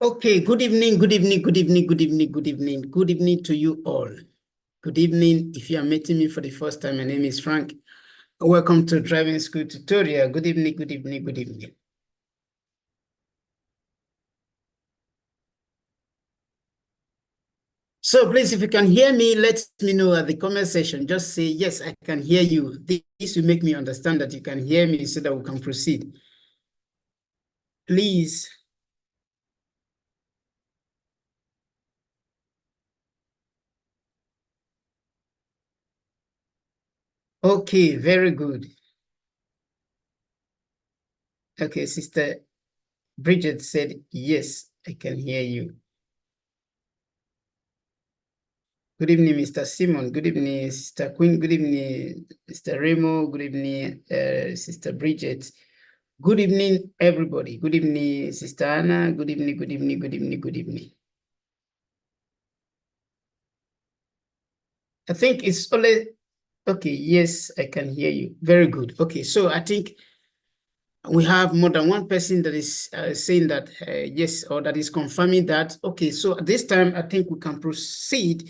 Okay, good evening, good evening, good evening, good evening, good evening, good evening to you all. Good evening. If you are meeting me for the first time, my name is Frank. Welcome to Driving School Tutorial. Good evening, good evening, good evening. So please, if you can hear me, let me know at the comment section. Just say, yes, I can hear you. This will make me understand that you can hear me so that we can proceed. Please. Okay, very good. Okay, Sister Bridget said, yes, I can hear you. Good evening, Mr. Simon. Good evening, Sister Queen. Good evening, Mr. Remo. Good evening, Sister Bridget. Good evening, everybody. Good evening, Sister Anna. Good evening, good evening, good evening, good evening. I think it's only, okay, yes, I can hear you. Very good. Okay, so I think we have more than one person that is saying that yes, or that is confirming that. Okay, so at this time, I think we can proceed.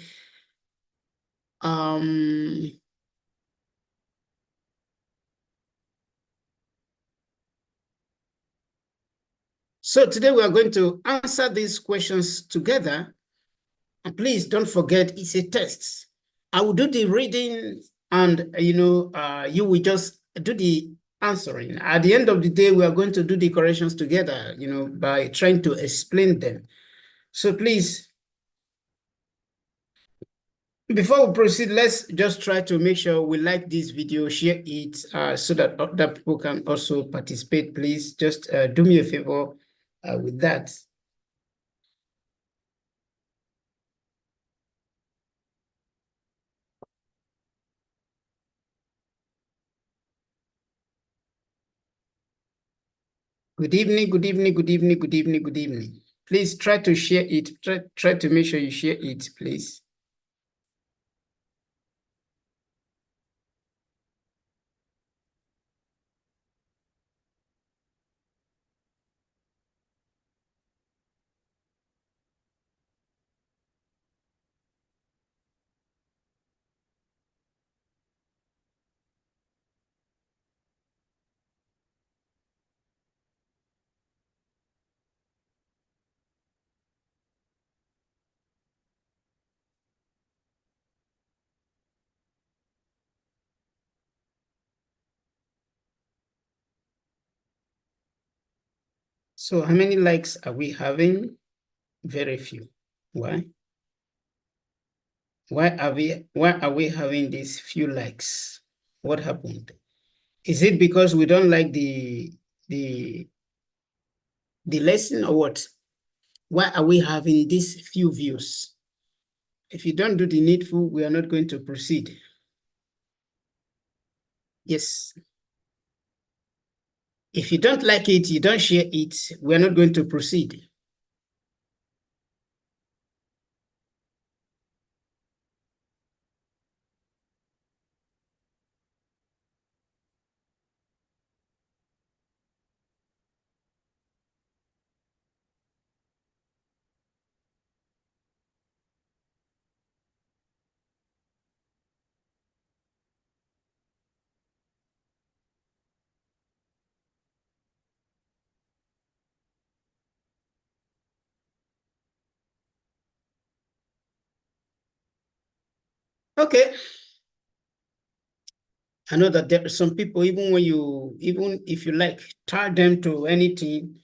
So today we are going to answer these questions together. And please don't forget, it's a test. I will do the reading and, you will just do the answering. At the end of the day, we are going to do the corrections together, by trying to explain them. So please, before we proceed, let's just try to make sure we like this video, share it so that other people can also participate. Please just do me a favor with that. Good evening, good evening, good evening, good evening, good evening. Please try to share it. Try to make sure you share it, please. So how many likes are we having? Very few. Why? Why are we having these few likes? What happened? Is it because we don't like the lesson or what? Why are we having these few views? If you don't do the needful, we are not going to proceed. Yes. If you don't like it, you don't share it, we're not going to proceed. Okay. I know that there are some people, even if you like, tag them to anything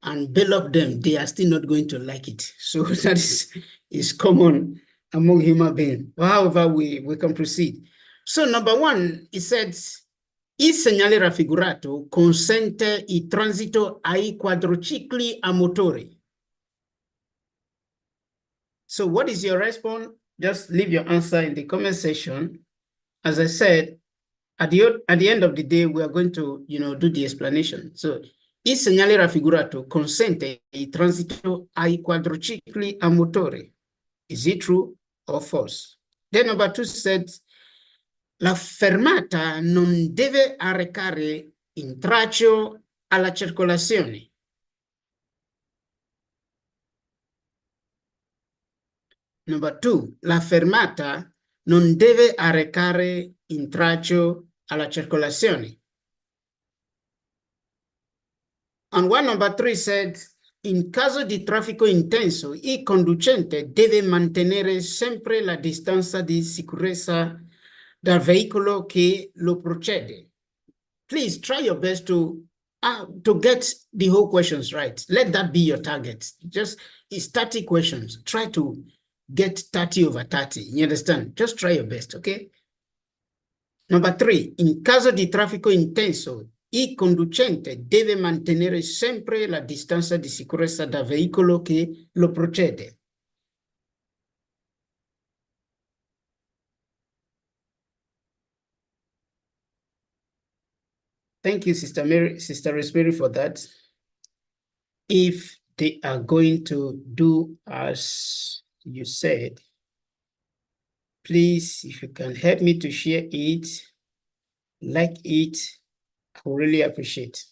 and bail up them, they are still not going to like it. So that is common among human beings. However, we can proceed. So number one, it says, il segnale raffigurato consente il transito ai quadricicli a motore. So what is your response? Just leave your answer in the comment section. As I said, at the end of the day, we are going to, do the explanation. So, il segnale raffigurato consente il transito ai quadricicli a motore. Is it true or false? Then number two said, la fermata non deve arrecare intralcio alla circolazione. Number 2, la fermata non deve arrecare intralcio alla circolazione. And one number 3 said, in caso di traffico intenso, il conducente deve mantenere sempre la distanza di sicurezza dal veicolo che lo procede. Please try your best to get the whole questions right. Let that be your target. Just, it's 30 questions. Try to get 30 over 30. You understand? Just try your best, okay? Number 3, in caso di traffico intenso, il conducente deve mantenere sempre la distanza di sicurezza dal veicolo che lo procede. Thank you, Sister Mary, Sister Rosemary, for that. If they are going to do as you said, please, if you can help me to share it, like it, I will really appreciate.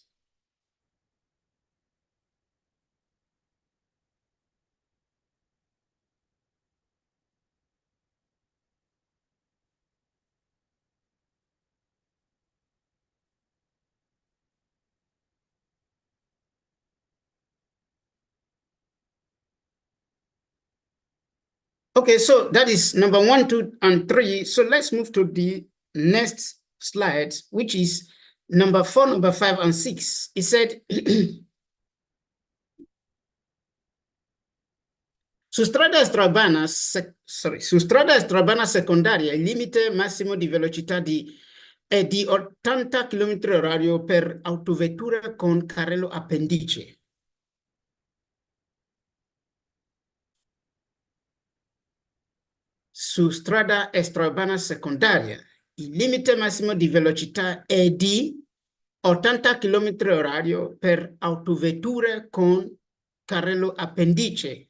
Okay, so that is number 1, 2, and 3. So let's move to the next slide, which is number 4, number 5, and 6. It said, su strada extraurbana secondaria il limite massimo di velocità è di 80 km/h per autovetture con carrello appendice. Su strada extraurbana secondaria il limite massimo di velocità è di 80 km/h per autovetture con carrello appendice.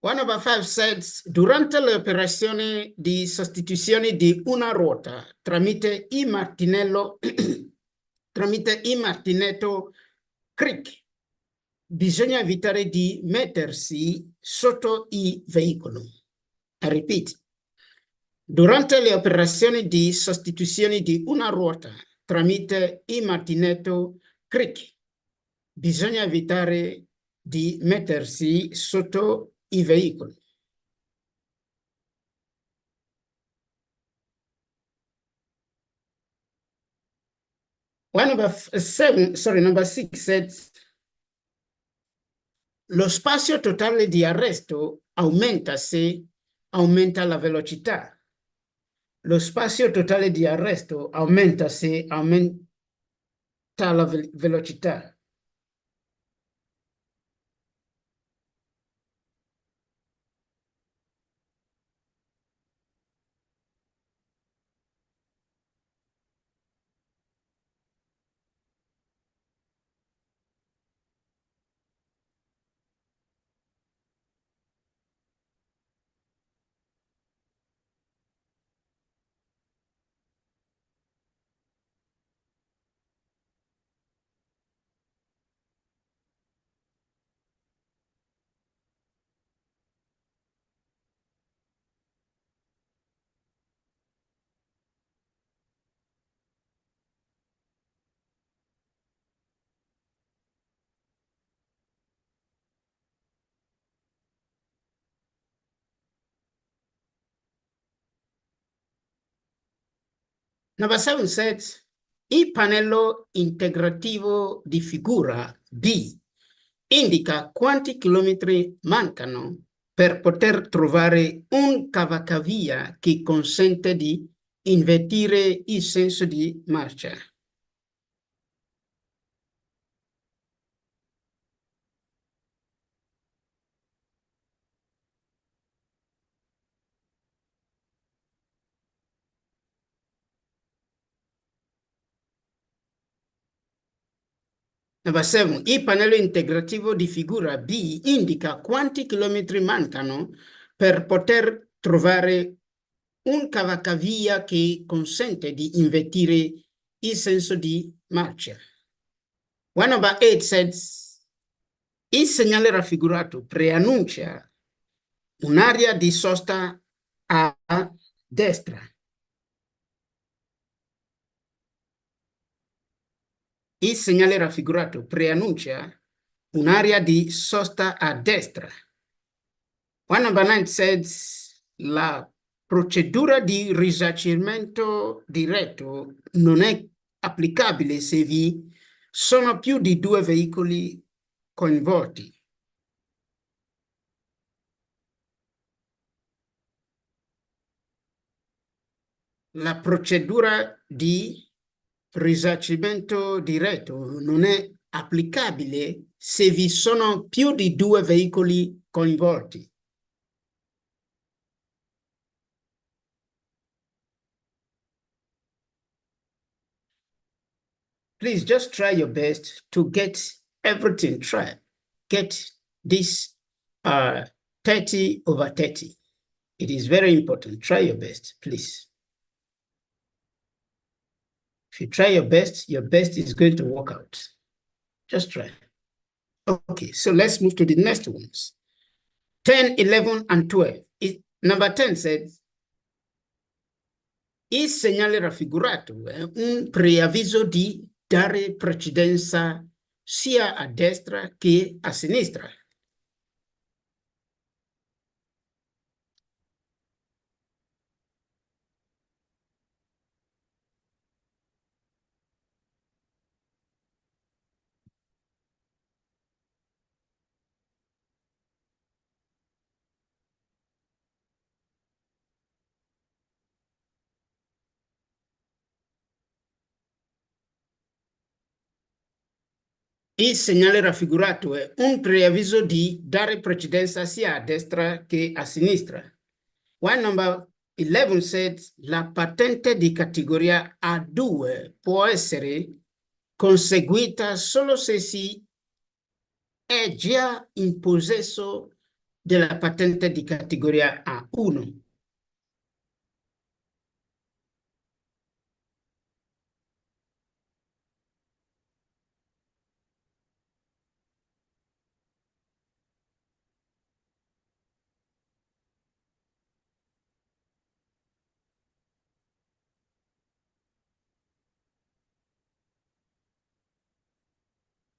One over 5 says, durante le operazioni di sostituzione di una ruota tramite il martinello, tramite il martinetto cric, bisogna evitare di mettersi sotto il veicolo. I repeat. Durante le operazioni di sostituzione di una ruota tramite il martinetto cric, bisogna evitare di mettersi sotto i veicoli. Number 6 says, lo spazio totale di arresto aumenta se aumenta la velocità. Lo spazio totale di arresto aumenta se aumenta la velocità. Number 7 says, il pannello integrativo di figura B indica quanti chilometri mancano per poter trovare un cavalcavia che consente di invertire il senso di marcia. Number 7, il pannello integrativo di figura B indica quanti chilometri mancano per poter trovare un cavalcavia che consente di invertire il senso di marcia. 1/8 says, il segnale raffigurato preannuncia un'area di sosta a destra. Il segnale raffigurato preannuncia un'area di sosta a destra. 1/9 says, la procedura di risarcimento diretto non è applicabile se vi sono più di 2 veicoli coinvolti. La procedura di risarcimento diretto non è applicabile se vi sono più di 2 veicoli coinvolti. Please just try your best to get everything. Get this 30/30. It is very important. Try your best, please. If you try your best is going to work out. Just try. Okay, so let's move to the next ones. 10, 11, and 12. Number 10 says, il segnale raffigurato è un preavviso di dare precedenza sia a destra che a sinistra. Il segnale raffigurato è un preavviso di dare precedenza sia a destra che a sinistra. One number 11 says, la patente di categoria A2 può essere conseguita solo se si è già in possesso della patente di categoria A1.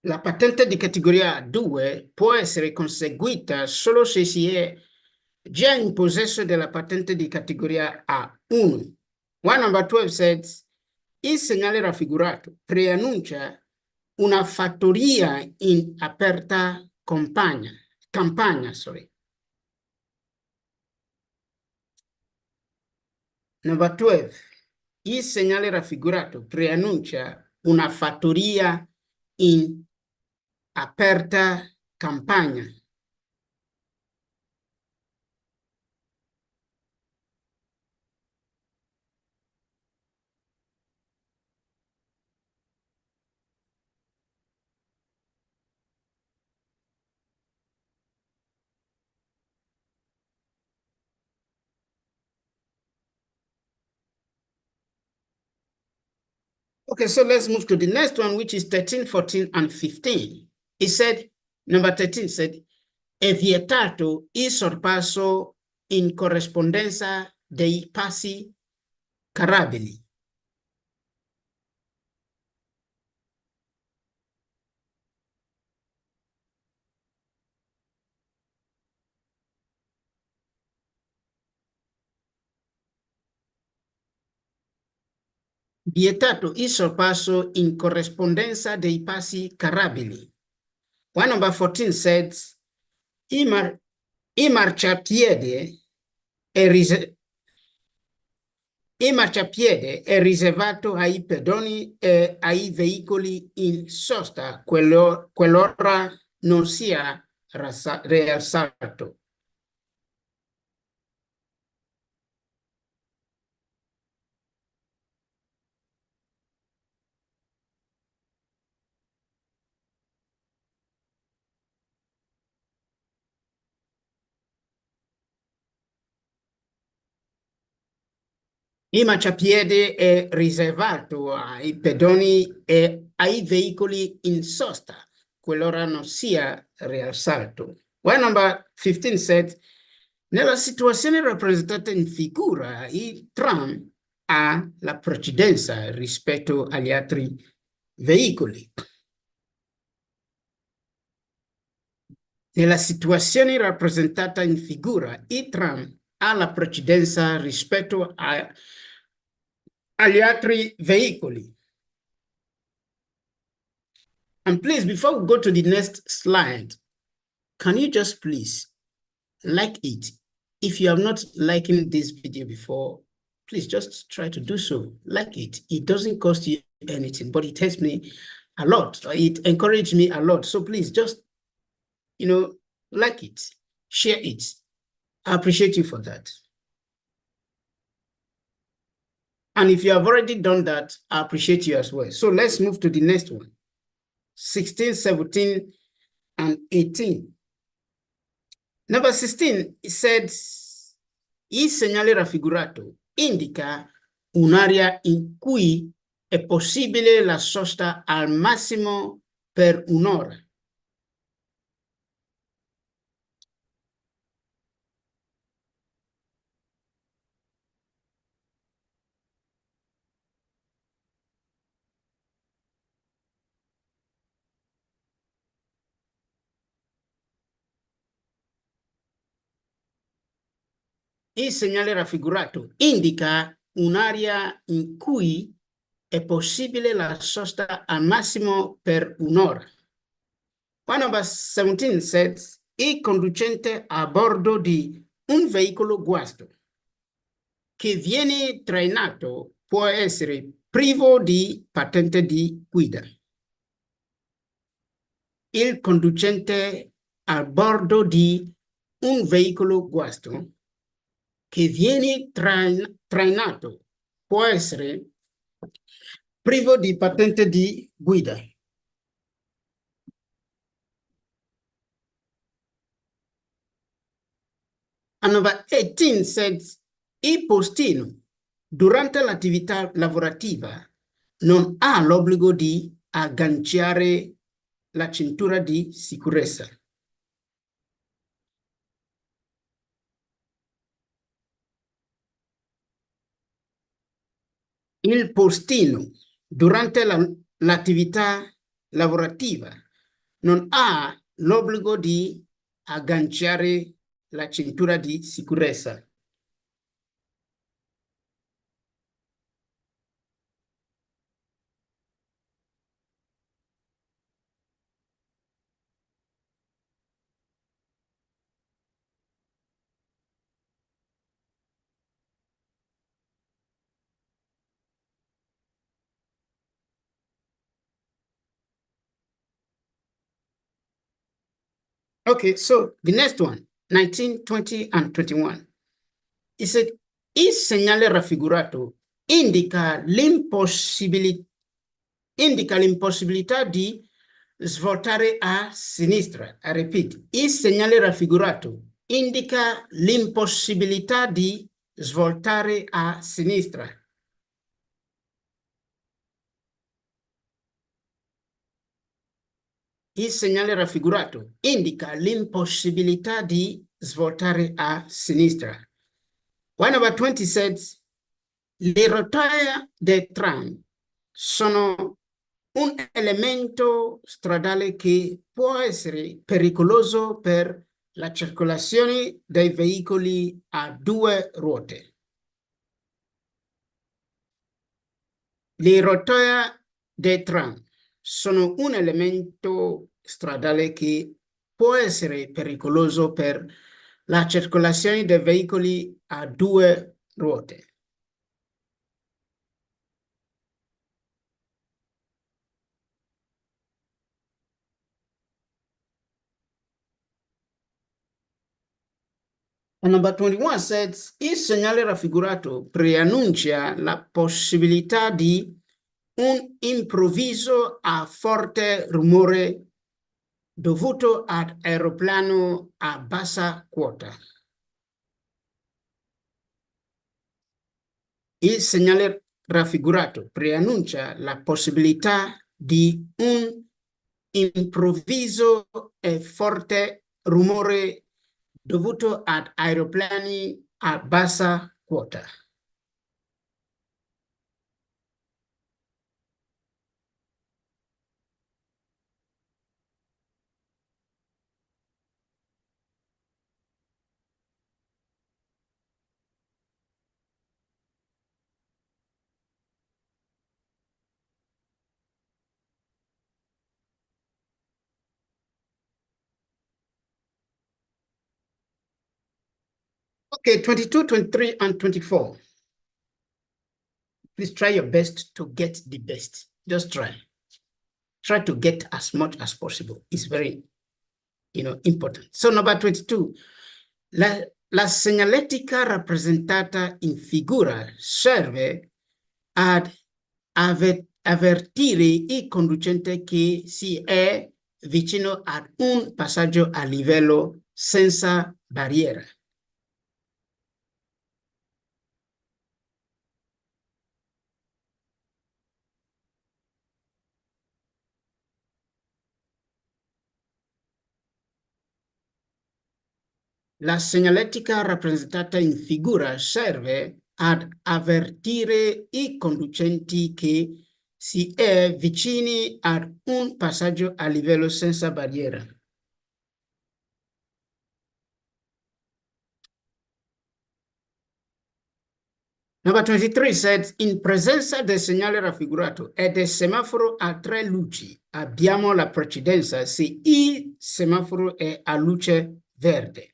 La patente di categoria 2 può essere conseguita solo se si è già in possesso della patente di categoria A1. One number 12 says, il segnale raffigurato preannuncia una fattoria in aperta campagna. Number 12, il segnale raffigurato preannuncia una fattoria in aperta campagna. Okay, so let's move to the next one, which is 13, 14, and 15. It said, number 13 said, è vietato il sorpasso in corrispondenza dei passi carabili. Vietato il sorpasso in corrispondenza dei passi carabili. One number 14 says, il marciapiede è il marciapiede è riservato ai pedoni e ai veicoli in sosta qualora non sia rialzato. Il marciapiede è riservato ai pedoni e ai veicoli in sosta, qualora non sia rialzato. Why number 15 said, nella situazione rappresentata in figura, il tram ha la precedenza rispetto agli altri veicoli. Nella situazione rappresentata in figura, il tram ha la precedenza rispetto agli altri veicoli. And please, before we go to the next slide, can you just please like it? If you have not liked this video before, please just try to do so. Like it. It doesn't cost you anything, but it helps me a lot. It encouraged me a lot. So please just, like it, share it. I appreciate you for that. And if you have already done that, I appreciate you as well. So let's move to the next one. 16, 17, and 18. Number 16, it said, il segnale raffigurato indica un'area in cui è possibile la sosta al massimo per un'ora. Il segnale raffigurato indica un'area in cui è possibile la sosta al massimo per un'ora. One number 17 says, il conducente a bordo di un veicolo guasto che viene trainato può essere privo di patente di guida. Il conducente a bordo di un veicolo guasto che viene trainato può essere privo di patente di guida. And number 18 says, il postino durante l'attività lavorativa non ha l'obbligo di agganciare la cintura di sicurezza. Il postino durante l'attività lavorativa non ha l'obbligo di agganciare la cintura di sicurezza. Okay, so the next one, 19, 20, and 21. It said, il segnale raffigurato indica l'impossibilità di svoltare a sinistra. I repeat, il segnale raffigurato indica l'impossibilità di svoltare a sinistra. Il segnale raffigurato indica l'impossibilità di svoltare a sinistra. One number 20 says, le rotaie del tram sono un elemento stradale che può essere pericoloso per la circolazione dei veicoli a due ruote. Le rotaie del tram sono un elemento stradale che può essere pericoloso per la circolazione dei veicoli a due ruote. And number 21 says, il segnale raffigurato preannuncia la possibilità di un improvviso a forte rumore dovuto ad aeroplano a bassa quota. Il segnale raffigurato preannuncia la possibilità di un improvviso e forte rumore dovuto ad aeroplani a bassa quota. Okay, 22, 23, and 24. Please try your best to get the best. Just try. Try to get as much as possible. It's very, important. So number 22. La segnaletica rappresentata in figura serve ad avvertire il conducente che si è vicino ad un passaggio a livello senza barriera. La segnaletica rappresentata in figura serve ad avvertire i conducenti che si è vicini ad un passaggio a livello senza barriera. Number 23 said, in presenza del segnale raffigurato e del semaforo a tre luci, abbiamo la precedenza se il semaforo è a luce verde.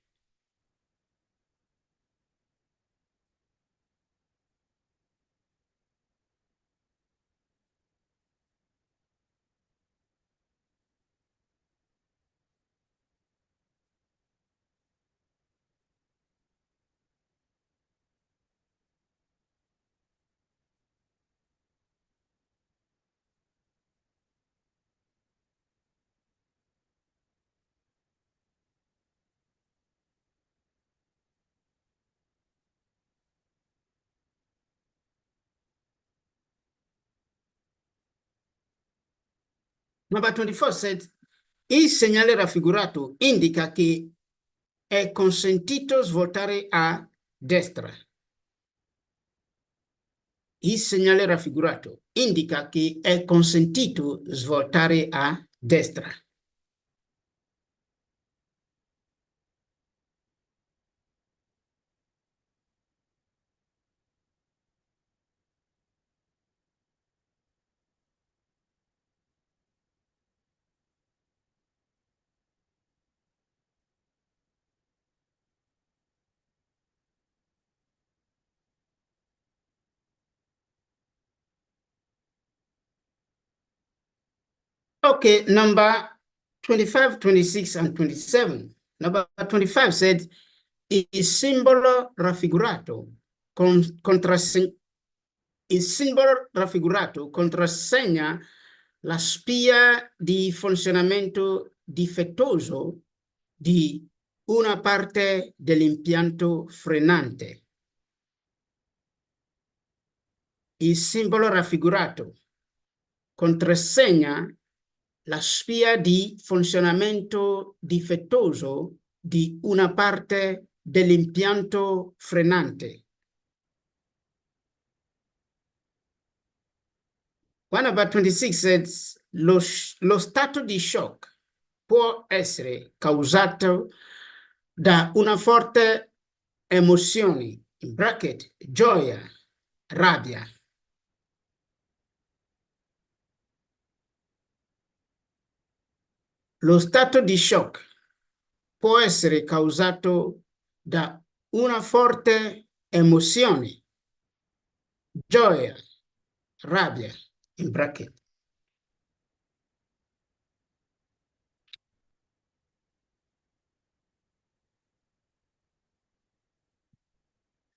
Number 24 said, il segnale raffigurato indica che è consentito svoltare a destra. Il segnale raffigurato indica che è consentito svoltare a destra. Okay, number 25, 26, and 27. Number 25 said, il simbolo raffigurato il simbolo raffigurato contrassegna la spia di funzionamento difettoso di una parte dell'impianto frenante. Il simbolo raffigurato contrassegna la spia di funzionamento difettoso di una parte dell'impianto frenante. One about 26 says, lo stato di shock può essere causato da una forte emozione, in bracket, gioia, rabbia. Lo stato di shock può essere causato da una forte emozione, gioia, rabbia, in bracket.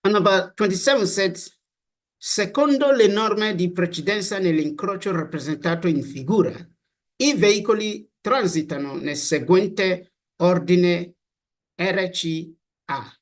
And number 27 says, secondo le norme di precedenza nell'incrocio rappresentato in figura, i veicoli transitano nel seguente ordine RCA.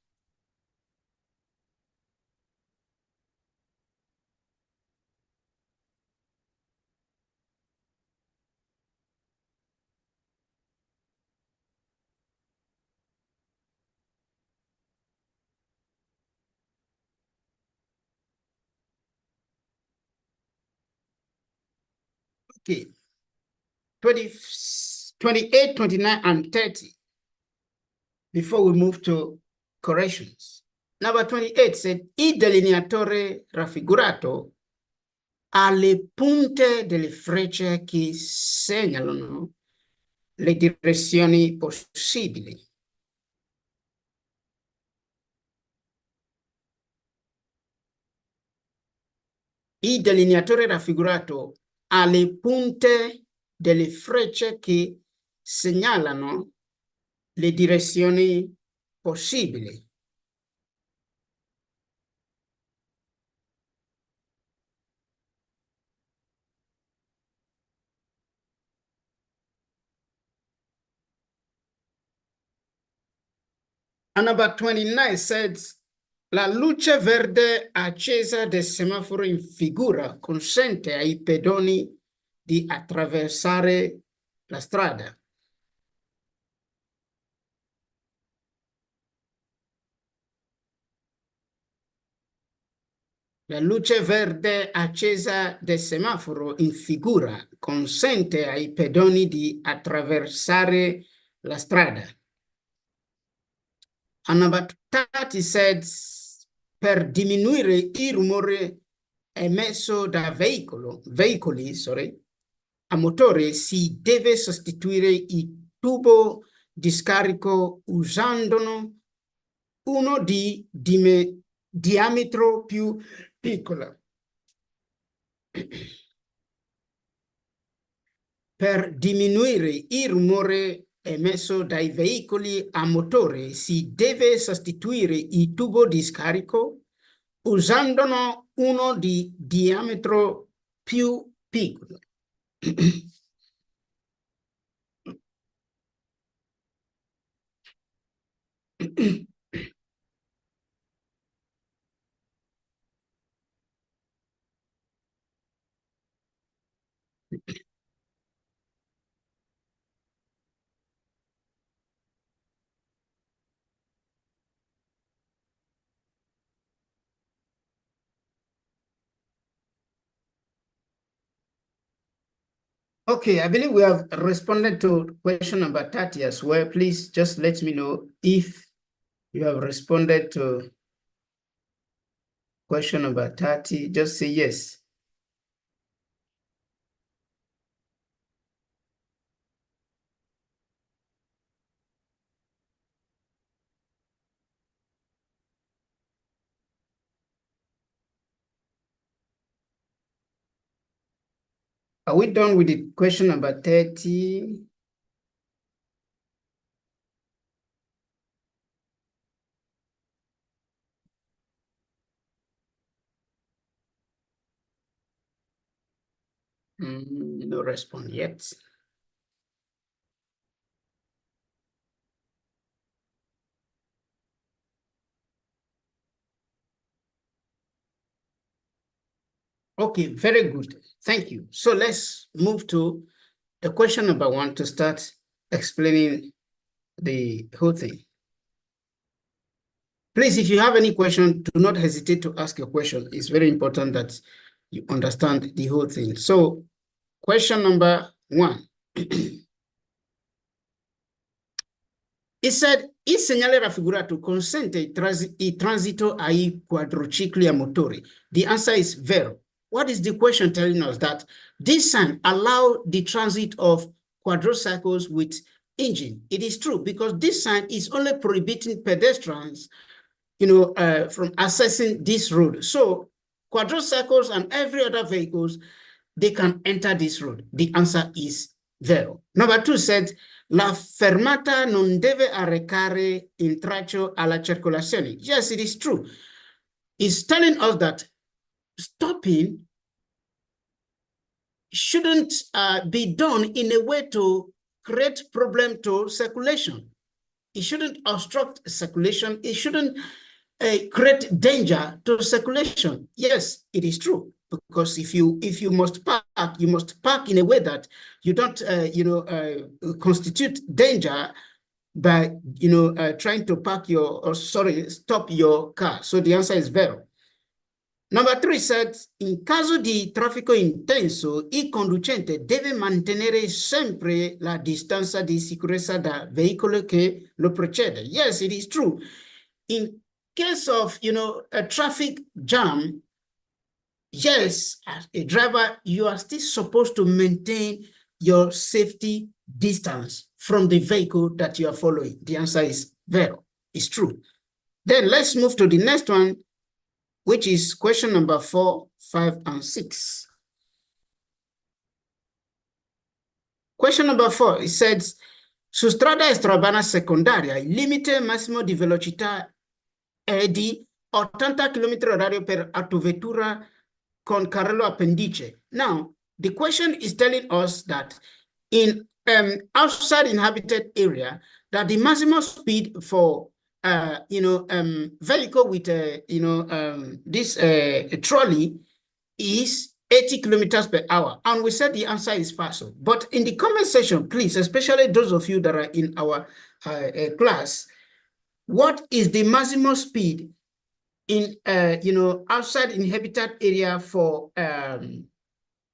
Okay. 20, 28, 29, and 30 before we move to corrections. Number 28 said, il delineatore raffigurato ha le punte delle frecce che segnalano le direzioni possibili. Il delineatore raffigurato ha le punte delle frecce che segnalano le direzioni possibili. And number 29 says, la luce verde accesa del semaforo in figura consente ai pedoni di attraversare la strada. La luce verde accesa del semaforo in figura consente ai pedoni di attraversare la strada. And number 30 says, per diminuire il rumore emesso da veicoli a motore si deve sostituire il tubo di scarico usando uno di diametro più piccolo. Per diminuire il rumore emesso dai veicoli a motore si deve sostituire il tubo di scarico usandone uno di diametro più piccolo. Okay, I believe we have responded to question number 30 as well. Please just let me know if you have responded to question number 30. Just say yes. Are we done with the question number 30? No response yet. Okay, very good. Thank you. So let's move to the question number 1 to start explaining the whole thing. Please, if you have any question, do not hesitate to ask your question. It's very important that you understand the whole thing. So, question number 1. It said, il segnale raffigurato consente il transito ai quadricicli a motori. The answer is vero. What is the question telling us? That this sign allows the transit of quadricycles with engine. It is true, because this sign is only prohibiting pedestrians, from accessing this road. So quadricycles and every other vehicles, they can enter this road. The answer is vero. Number 2 said, la fermata non deve arrecare intralcio alla circolazione. Yes, it is true. It's telling us that stopping shouldn't be done in a way to create problem to circulation. It shouldn't obstruct circulation. It shouldn't create danger to circulation. Yes, it is true. Because if you must park, you must park in a way that you don't, constitute danger by, trying to stop your car. So the answer is vero. Number 3 says, in caso di traffico intenso, il conducente deve mantenere sempre la distanza di sicurezza da veicolo che lo precede. Yes, it is true. In case of, a traffic jam, yes, as a driver, you are still supposed to maintain your safety distance from the vehicle that you are following. The answer is vero. It's true. Then let's move to the next one, which is question number 4, 5, and 6. Question number 4, it says, su strada extraurbana secondaria, il limite massimo di velocità è di 80 km/h per autovettura con carrello appendice. Now, the question is telling us that in outside inhabited area, that the maximum speed for vehicle with this trolley is 80 kilometers per hour. And we said the answer is FASO. But in the comment section, please, especially those of you that are in our class, what is the maximum speed in outside inhabited area for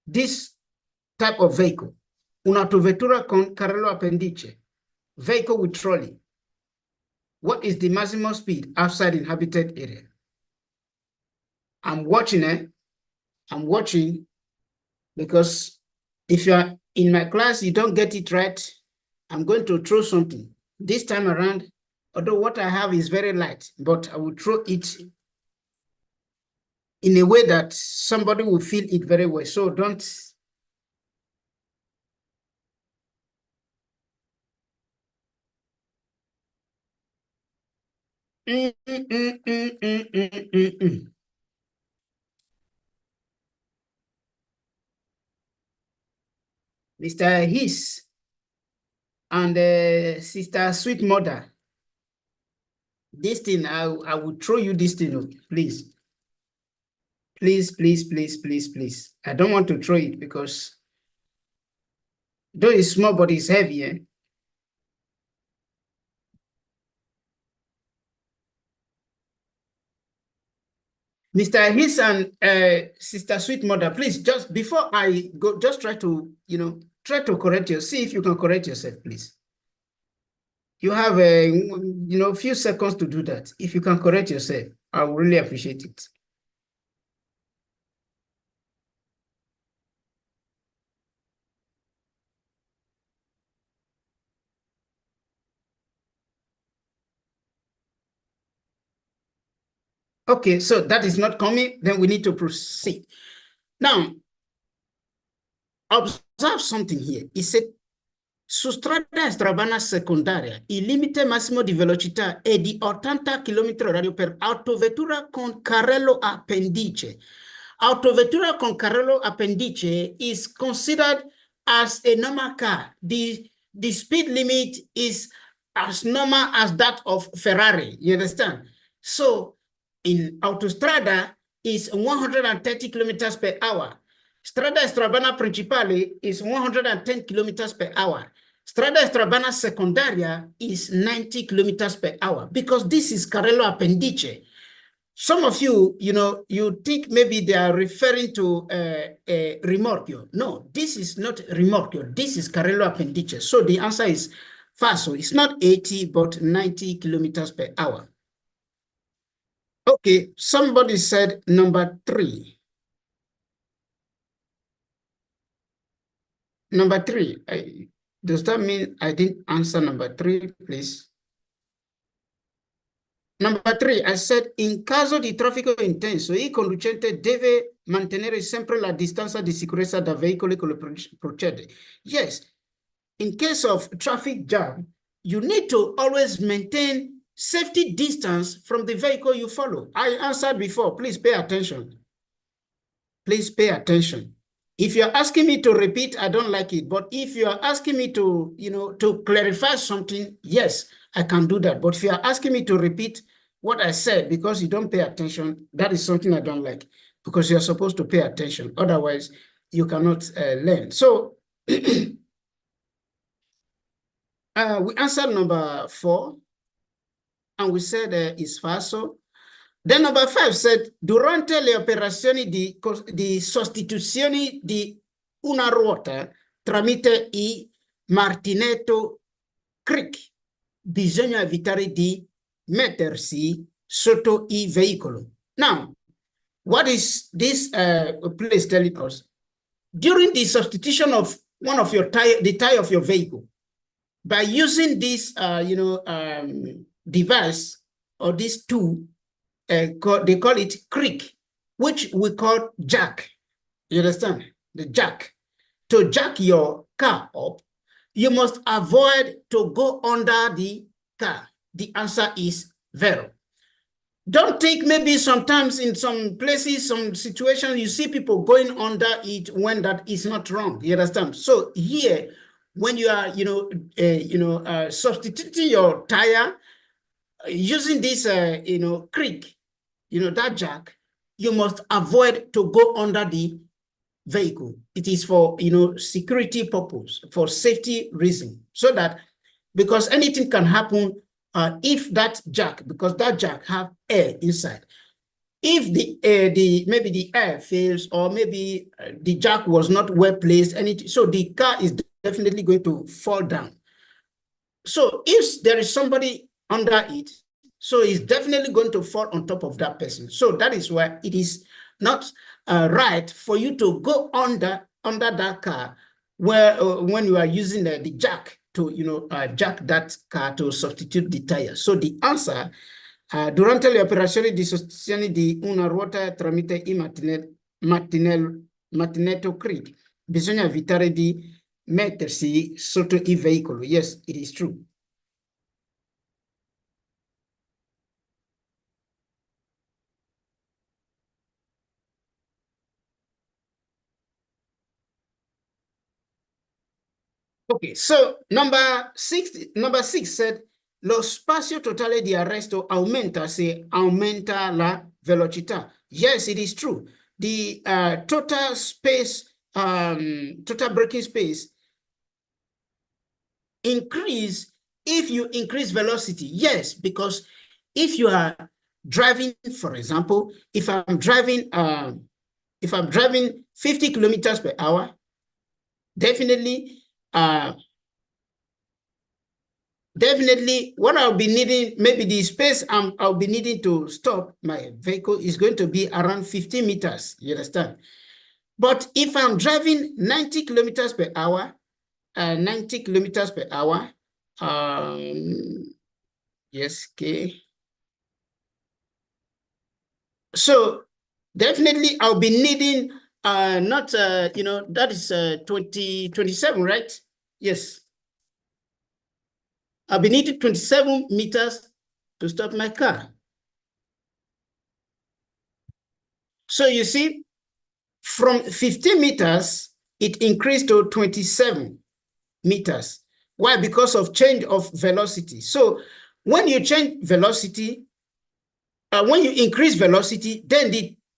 this type of vehicle? Un'autovettura con carrello appendice, vehicle with trolley. What is the maximum speed outside inhabited area? I'm watching it. I'm watching, because if you are in my class, you don't get it right, I'm going to throw something. This time around, although what I have is very light, but I will throw it in a way that somebody will feel it very well. So don't. Mr. Hiss and Sister Sweet Mother, this thing, I will throw you this thing, please. Please, please, please, please, please. I don't want to throw it because though it's small, but it's heavy. Eh? Mr. Hiss and Sister Sweet Mother, please, just before I go, just try to, try to correct yourself. See if you can correct yourself, please. You have a few seconds to do that. If you can correct yourself, I would really appreciate it. Okay, so that is not coming, then we need to proceed. Now, observe something here. It said, su strada extraurbana secondaria, il limite massimo di velocità è di 80 km/h per autovettura con carrello appendice. Autovettura con carrello appendice is considered as a normal car. The speed limit is as normal as that of Ferrari, you understand? So in autostrada is 130 kilometers per hour. Strada extraurbana principale is 110 kilometers per hour. Strada extraurbana secondaria is 90 kilometers per hour, because this is carrello appendice. Some of you, you think maybe they are referring to rimorchio. No, this is not rimorchio. This is carrello appendice. So the answer is FASO. It's not 80, but 90 kilometers per hour. Okay, somebody said number 3. Number 3, does that mean I didn't answer number 3, please? Number 3, I said, in caso di traffico intenso, il conducente deve mantenere sempre la distanza di sicurezza da veicoli che lo procede. Yes, in case of traffic jam, you need to always maintain safety distance from the vehicle you follow. I answered before, please pay attention. Please pay attention. If you're asking me to repeat, I don't like it. But if you're asking me to, to clarify something, yes, I can do that. But if you're asking me to repeat what I said because you don't pay attention, that is something I don't like, because you're supposed to pay attention. Otherwise, you cannot learn. So we answered number 4, and we said it's FASO. Then number 5 said, durante le operazioni di sostituzione di una ruota tramite i martinetto cric, bisogna evitare di mettersi sotto i veicoli. Now, what is this place telling us? During the substitution of one of your tire, the tire of your vehicle, by using this, device or this tool, they call it crick, which we call jack. You understand? The jack. To jack your car up, you must avoid to go under the car. The answer is zero. Don't take, maybe sometimes in some places, some situations, you see people going under it when that is not wrong. You understand? So here, when you are, substituting your tire using this, crick, that jack, you must avoid to go under the vehicle. It is for, security purpose, for safety reason, so that, because anything can happen if that jack, because that jack have air inside. If maybe the air fails, or maybe the jack was not well placed, so the car is definitely going to fall down. So if there is somebody under it, so it's definitely going to fall on top of that person. So that is why it is not right for you to go under that car when you are using the jack to jack that car to substitute the tire. So the answer, durante le operazioni di sostituzione di una ruota tramite i martinetto cric, bisogna evitare di mettersi sotto i veicoli. Yes, it is true. Okay, so number six said, lo spazio totale di arresto aumenta se aumenta la velocità. Yes, it is true. The total space, total braking space increase if you increase velocity. Yes, because if you are driving, for example, if I'm driving 50 kilometers per hour, definitely what I'll be needing, maybe the space I'll be needing to stop my vehicle is going to be around 50 meters, you understand? But if I'm driving 90 kilometers per hour, yes, okay. So definitely I'll be needing that is 27, right? Yes. I'll be needing 27 meters to stop my car. So you see, from 15 meters, it increased to 27 meters. Why? Because of change of velocity. So when you change velocity, when you increase velocity, then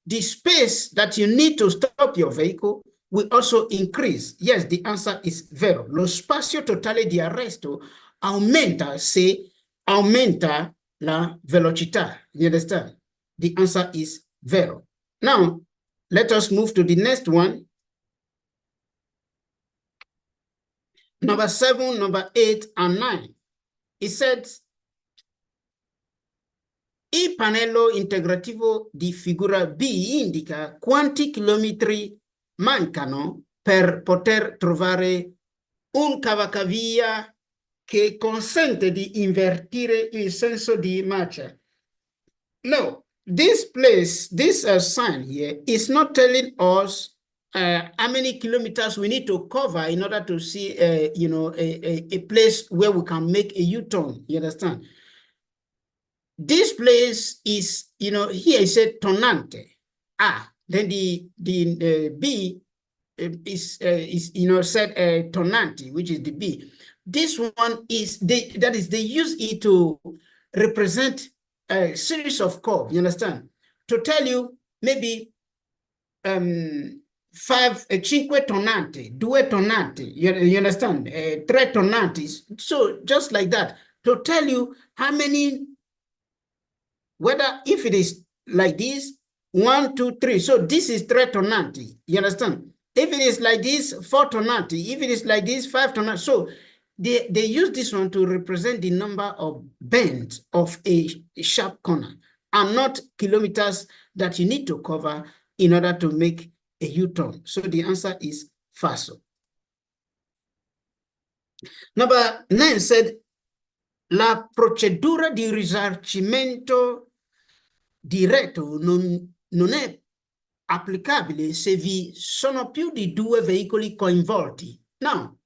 the space that you need to stop your vehicle will also increase. Yes, the answer is vero. Lo spazio totale di arresto aumenta se aumenta la velocità. You understand? The answer is vero. Now, let us move to the next one. Number 7, number 8, and 9. It said, il pannello integrativo di figura B indica quanti chilometri mancano per poter trovare un cavalcavia che consente di invertire il senso di marcia. No, this sign here is not telling us how many kilometers we need to cover in order to see, a place where we can make a U-turn. You understand? This place is, here it said tonante. Then the B is said tonanti, which is the B. This one is they use it to represent a series of curves. You understand? To tell you maybe 5 cinque tonante, due tonanti. You understand? 3 tonanti. So just like that, to tell you how many, whether if it is like this, 1, 2, 3. So this is 3 tonality. You understand? If it is like this, 4 tonality. If it is like this, 5 tonality. So they use this one to represent the number of bends of a sharp corner and not kilometers that you need to cover in order to make a U-turn. So the answer is FASO. Number 9 said, la procedura di risarcimento diretto non è applicabile se vi sono più di 2 veicoli coinvolti. Now,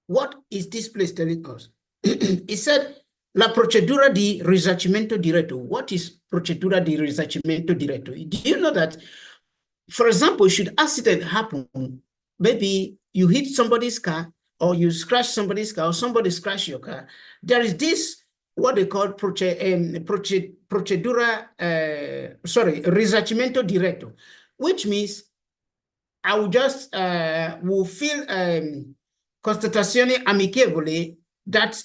what is this place telling us? It said, la procedura di risarcimento diretto. What is procedura di risarcimento diretto? Do you know that, for example, should accident happen, maybe you hit somebody's car or you scratch somebody's car or somebody scratch your car, there is this, what they call risarcimento diretto, which means I will just will fill constatazione amichevole, that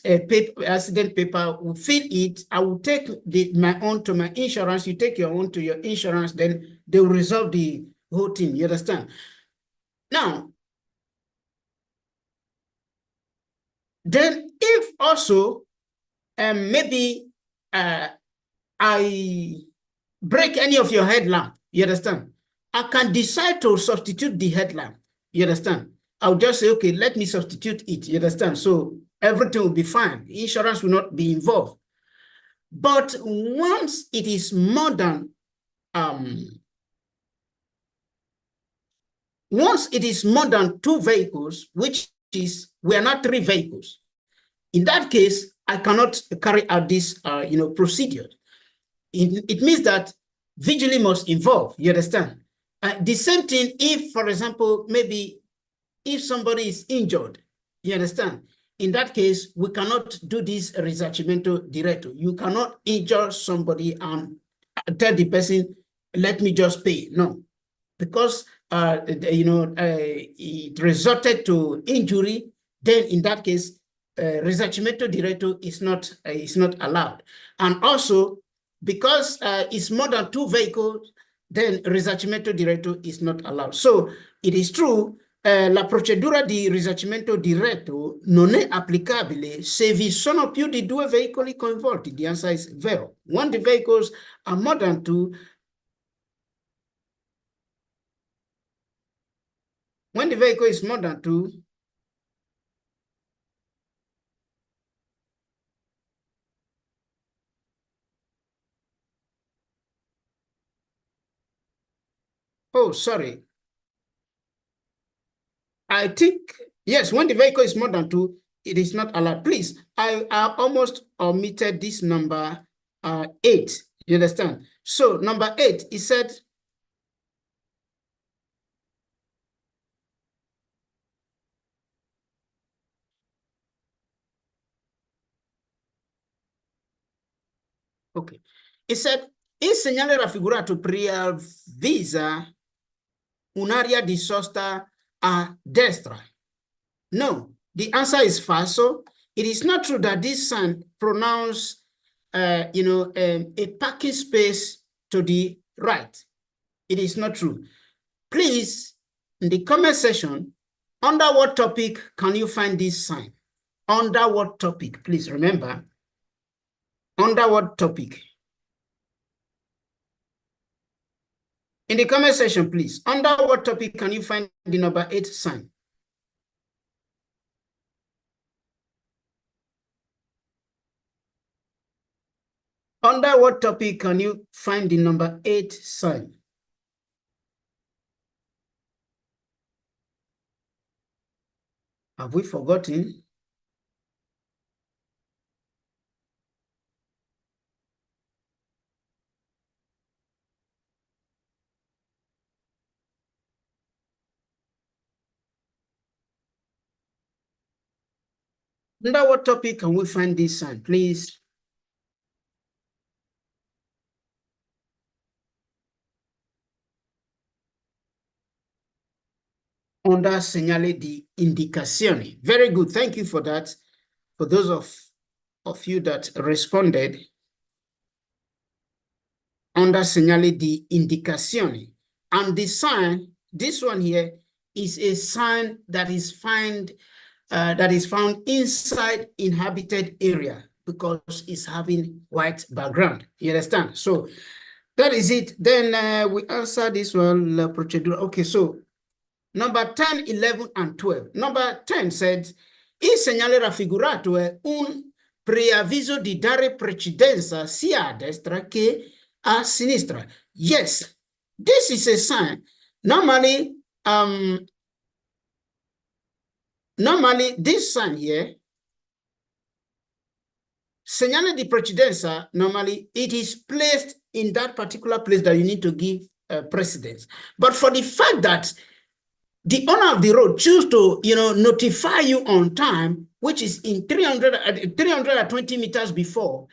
accident paper, will fill it. I will take my own to my insurance. You take your own to your insurance, then they will resolve the whole thing. You understand? Now, then if also maybe I break any of your headlamp, you understand? I can decide to substitute the headlamp, you understand? I'll just say, okay, let me substitute it, you understand? So everything will be fine. Insurance will not be involved. But once it is more than 2 vehicles, which is, we are not 3 vehicles, in that case, I cannot carry out this procedure. It means that vigilance must involve, you understand? The same thing if, for example, maybe if somebody is injured, you understand? In that case, we cannot do this risarcimento diretto. You cannot injure somebody and tell the person, let me just pay. No, because it resulted to injury, then in that case, risarcimento diretto is not allowed. And also, because it's more than 2 vehicles, then risarcimento diretto is not allowed. So it is true, la procedura di risarcimento diretto non è applicabile se vi sono più di 2 veicoli coinvolti. The answer is vero. When the vehicles are more than 2, when the vehicle is more than 2, oh, sorry. I think, yes, when the vehicle is more than 2, it is not allowed. Please, I almost omitted this number 8. You understand? So number 8, it said, okay. It said, il segnale raffigurato preavvisa un'area di sosta a destra. No, the answer is falso. It is not true that this sign pronounced, a parking space to the right. It is not true. Please, in the comment section, under what topic can you find this sign? Under what topic? Please remember, under what topic? In the comment section, please, under what topic can you find the number 8 sign? Under what topic can you find the number 8 sign? Have we forgotten? Under what topic can we find this sign, please? Under segnale di indicazione. Very good. Thank you for that. For those of you that responded. under segnale di indicazioni. And the sign, this one here, is a sign that is found inside inhabited area because it's having white background. You understand? So that is it. Then we answer this one, la procedura. Okay, so number 10, 11, and 12. Number 10 said, il segnale raffigurato è un preavviso di dare precedenza sia a destra che a sinistra. Yes, this is a sign. Normally, this sign here, segnale di precedenza, normally it is placed in that particular place that you need to give precedence. But for the fact that the owner of the road choose to, notify you on time, which is in 320 meters before,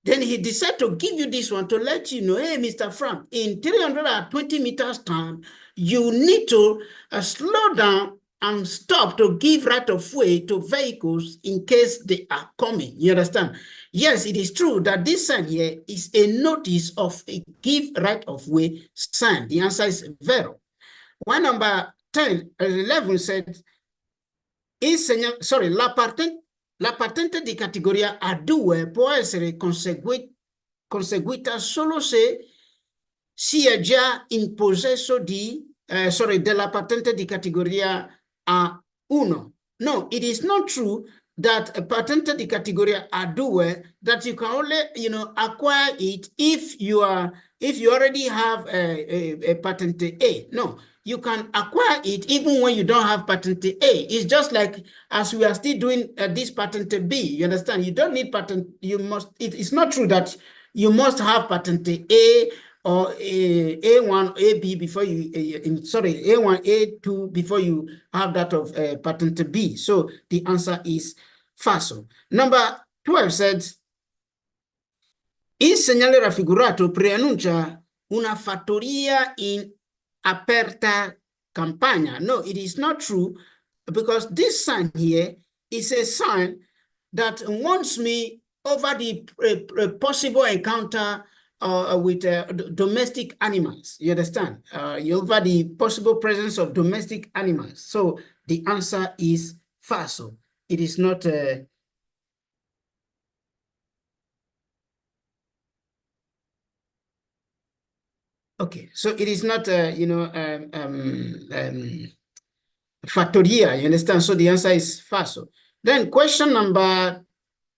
then he decided to give you this one to let you know, hey, Mr. Frank, in 320 meters time, you need to slow down and stop to give right of way to vehicles in case they are coming. You understand? Yes, it is true that this sign here is a notice of a give right of way sign. The answer is vero. One number 10, 11 said, la patente di categoria A2 può essere conseguita solo se si è già in possesso della patente di categoria A1. No, it is not true that a patente di categoria A2 that you can only, acquire it if you already have a patente A. No, you can acquire it even when you don't have patente A. It's just like as we are still doing this patente B. You understand? You don't need patent. You must. It's not true that you must have patente A or A1, AB before you, A1, A2 before you have that of patent B. So the answer is falso. Number 12 says, il segnale raffigurato preannuncia una fattoria in aperta campagna. No, it is not true because this sign here is a sign that warns me over the possible encounter with domestic animals. You understand? Over the possible presence of domestic animals. So the answer is falso. It is not. Okay, so it is not, fattoria. You understand? So the answer is falso. Then question number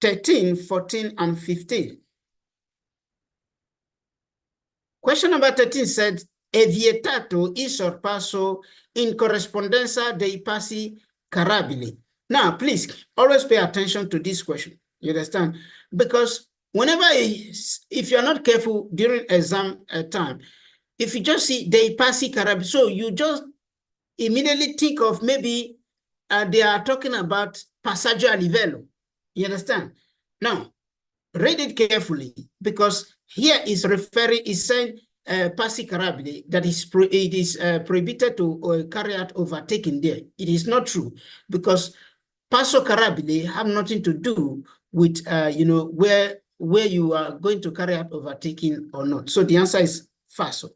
13, 14, and 15. Question number 13 said, è vietato il sorpasso in corrispondenza dei passi carabili. Now, please, always pay attention to this question. You understand? Because whenever, if you're not careful during exam time, if you just see dei passi carabili, so you just immediately think of maybe they are talking about passaggio a livello. You understand? Now, read it carefully because here is saying passi carabili, that it is prohibited to carry out overtaking there. It is not true because passo carabili have nothing to do with where you are going to carry out overtaking or not. So the answer is falso.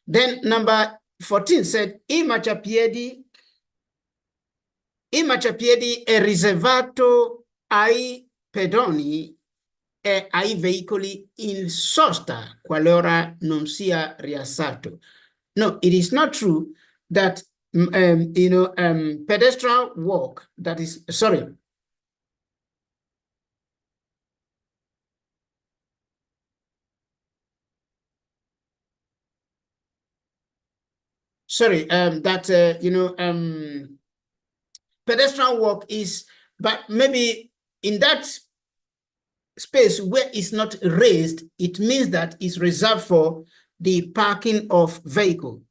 Then number 14 said, il marciapiedi è riservato ai pedoni e ai veicoli in sosta qualora non sia rialzato. No, it is not true that pedestrian walk, that is, sorry. Sorry, pedestrian walk is, but maybe in that space where it's not raised, it means that it's reserved for the parking of vehicle.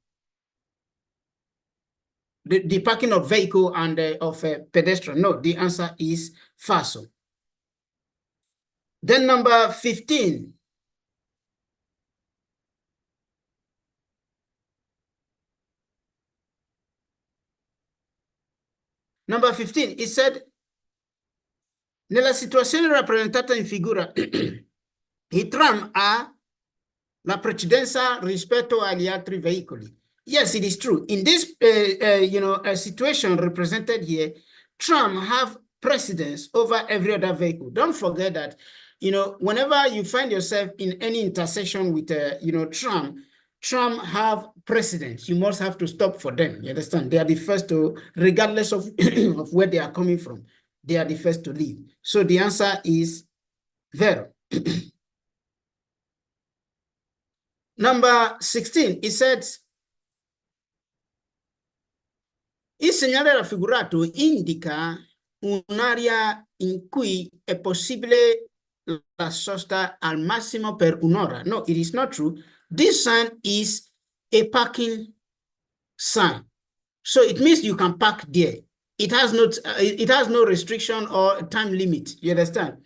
The parking of vehicle and of a pedestrian. No, the answer is falso. Then number 15. Number 15, it said, nella situazione rappresentata in figura, il tram ha la precedenza rispetto agli altri veicoli. Yes, it is true. In this, situation represented here, tram have precedence over every other vehicle. Don't forget that, whenever you find yourself in any intersection with, tram have precedence. You must have to stop for them. You understand? They are the first to, regardless of, of where they are coming from, they are the first to leave. So the answer is vero. Number 16, it says, il segnale raffigurato indica un'area in cui è possibile la sosta al massimo per un'ora. No, it is not true. This sign is a parking sign. So it means you can park there. It has no restriction or time limit. You understand?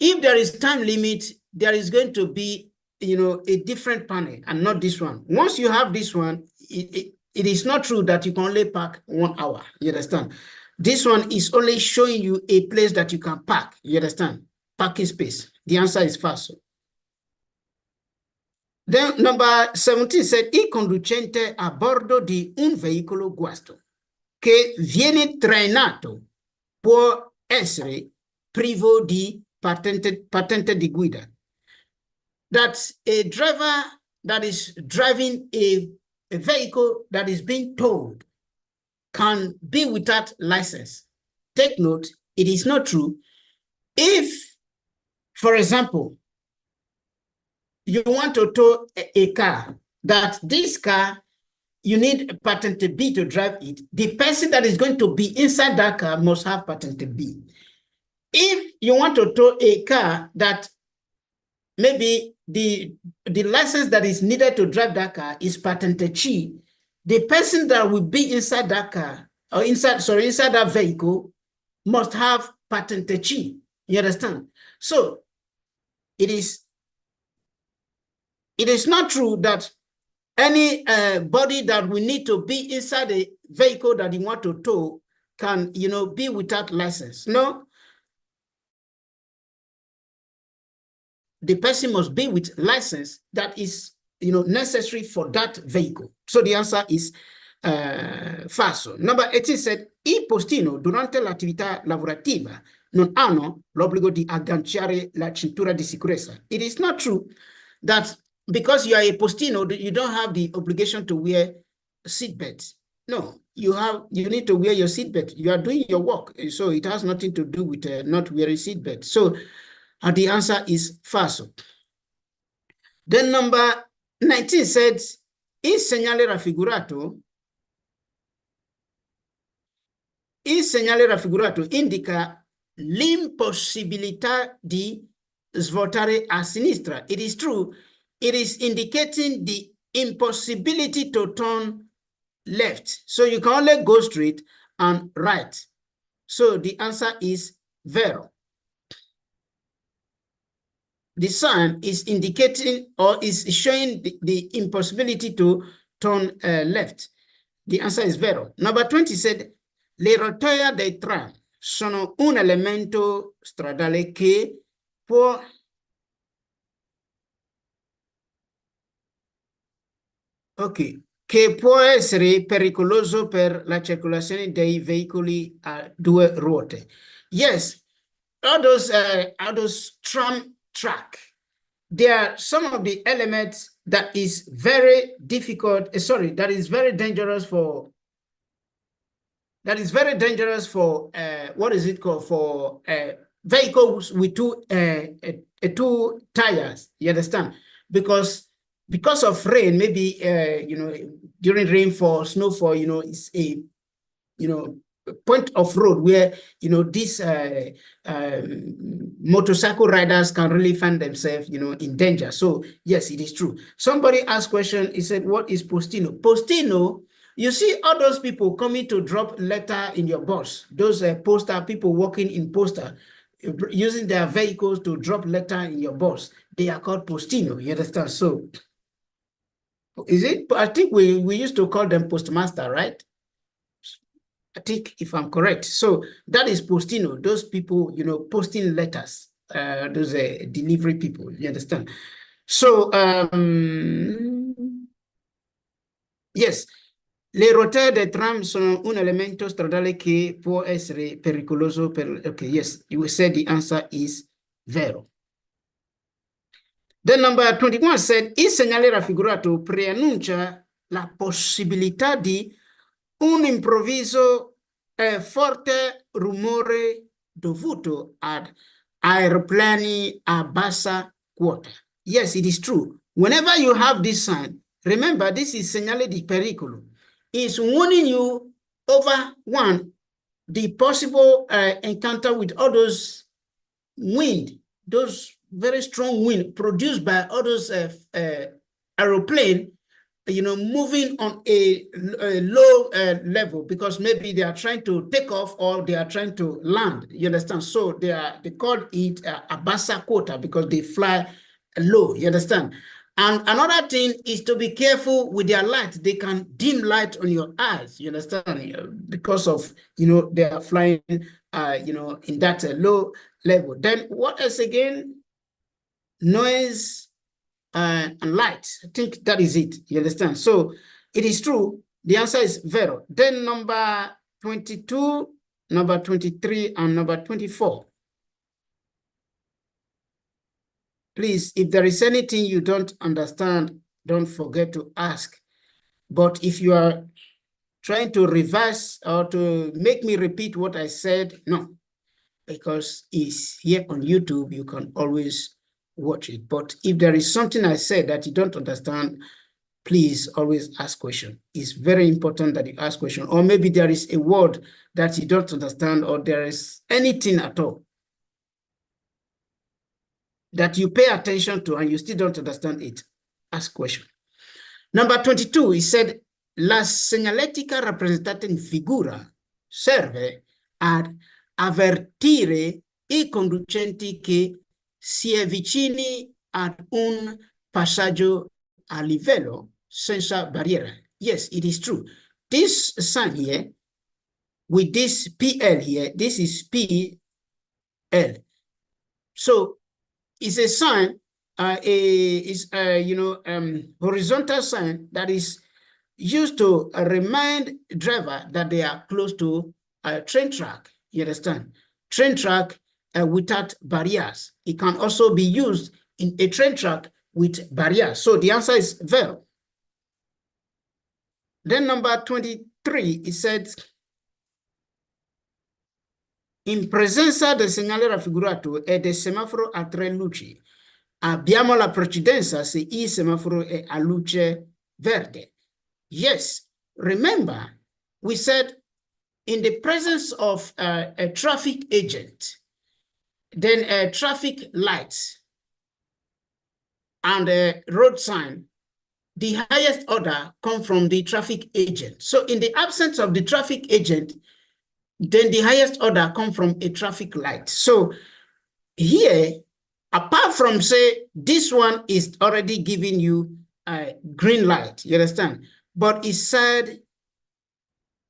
If there is time limit, there is going to be, a different panel and not this one. Once you have this one, it is not true that you can only park 1 hour. You understand? This one is only showing you a place that you can park. You understand? Parking space. The answer is falso. Then number 17 said, il conducente a bordo di un veicolo guasto che viene trainato può essere privo di patente di guida. That a driver that is driving a vehicle that is being towed can be without license. Take note, it is not true. If, for example, you want to tow a car, that this car, you need Patente B to drive it, the person that is going to be inside that car must have Patente B. If you want to tow a car that maybe the license that is needed to drive that car is Patente C, the person that will be inside that car, or inside that vehicle must have Patente C. You understand? So it is not true that any body that we need to be inside a vehicle that you want to tow can, be without license. No. The person must be with license that is, necessary for that vehicle. So the answer is falso. Number 18 said, i postino durante l'attività lavorativa non hanno l'obbligo di agganciare la cintura di sicurezza. It is not true that because you are a postino, you don't have the obligation to wear seatbelt. No, you need to wear your seatbelt. You are doing your work, so it has nothing to do with not wearing seatbelt. So the answer is falso. Then number 19 said, il segnale raffigurato indica l'impossibilità di svoltare a sinistra. It is true. It is indicating the impossibility to turn left. So you can only go straight and right. So the answer is vero. The sign is indicating or is showing the impossibility to turn left. The answer is vero. Number 20 said, le rotaie dei tram sono un elemento stradale che può che può essere pericoloso per la circolazione dei veicoli a 2 ruote. Yes, all those tram track, there are some of the elements that is very difficult, that is very dangerous for, what is it called, for vehicles with two tires, you understand? Because of rain, maybe, during rainfall, snowfall, it's a, point of road where, these motorcycle riders can really find themselves, in danger. So yes, it is true. Somebody asked question, he said, what is postino? Postino, you see all those people coming to drop letter in your bus, those poster people working in poster, using their vehicles to drop letter in your bus, they are called postino, you understand? So is it, I think we used to call them postmaster, right? I think if I'm correct. So that is postino, those people, posting letters, those delivery people, you understand? So, yes, le rotte de tram sono un elemento stradale che può essere pericoloso per... Okay, yes, you will say the answer is vero. Then number 21 said, il segnale raffigurato preannuncia la possibilità di un improvviso e forte rumore dovuto ad aeroplani a bassa quota. Yes, it is true. Whenever you have this sign, remember this is segnale di pericolo. It's warning you over one, the possible encounter with all those wind, those very strong wind produced by all those aeroplane, moving on a low level because maybe they are trying to take off or they are trying to land. You understand? So they call it a bassa quota because they fly low. You understand? And another thing is to be careful with their light. They can dim light on your eyes. You understand? Because of they are flying in that low level. Then what else again? Noise and light. I think that is it. You understand? So it is true. The answer is vero. Then number 22, number 23, and number 24. Please, if there is anything you don't understand, don't forget to ask. But if you are trying to reverse or to make me repeat what I said, no, because it's here on YouTube, you can always watch it. But if there is something I said that you don't understand, please always ask question. It's very important that you ask question. Or maybe there is a word that you don't understand, or there is anything at all that you pay attention to and you still don't understand it. Ask question. Number 22, he said, la segnaletica rappresentata in figura serve ad avvertire i conducenti che si è vicini ad un passaggio a livello senza barriera. Yes, it is true. This sign here, with this PL here, this is PL. So it's a sign, horizontal sign that is used to remind driver that they are close to a train track. You understand? Train track without barriers. It can also be used in a train track with barriers. So the answer is vero. Then number 23, it said, in presenza del segnale raffigurato e del semaforo a tre luci, abbiamo la precedenza se il semaforo è a luce verde. Yes, remember, we said in the presence of a traffic agent, then a traffic light and a road sign, the highest order come from the traffic agent. So in the absence of the traffic agent, then the highest order come from a traffic light. So here, apart from say, this one is already giving you a green light, you understand? But it said